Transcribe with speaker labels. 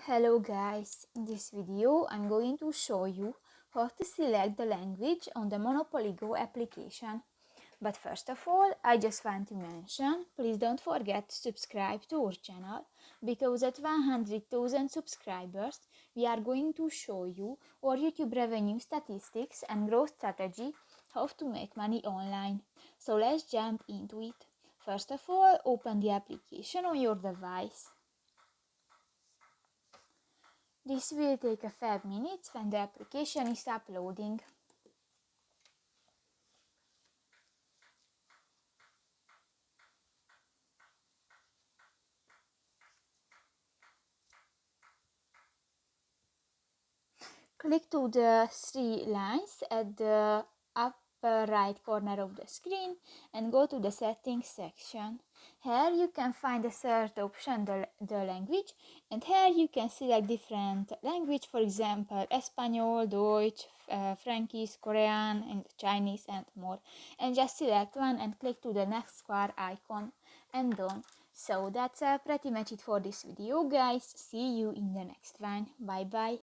Speaker 1: Hello guys, in this video I'm going to show you how to select the language on the Monopoly Go application. But first of all, I just want to mention, please don't forget to subscribe to our channel, because at 100,000 subscribers we are going to show you our YouTube revenue statistics and growth strategy, how to make money online. So let's jump into it. First of all, open the application on your device. This will take a 5 minutes when the application is uploading. Click to the three lines at the upper right corner of the screen and go to the settings section. Here you can find the third option, the language, and here you can select different language, for example Espanol, Deutsch, Frankish, Korean and Chinese and more, and just select one and click to the next square icon and done. So that's pretty much it for this video guys. See you in the next one. Bye bye.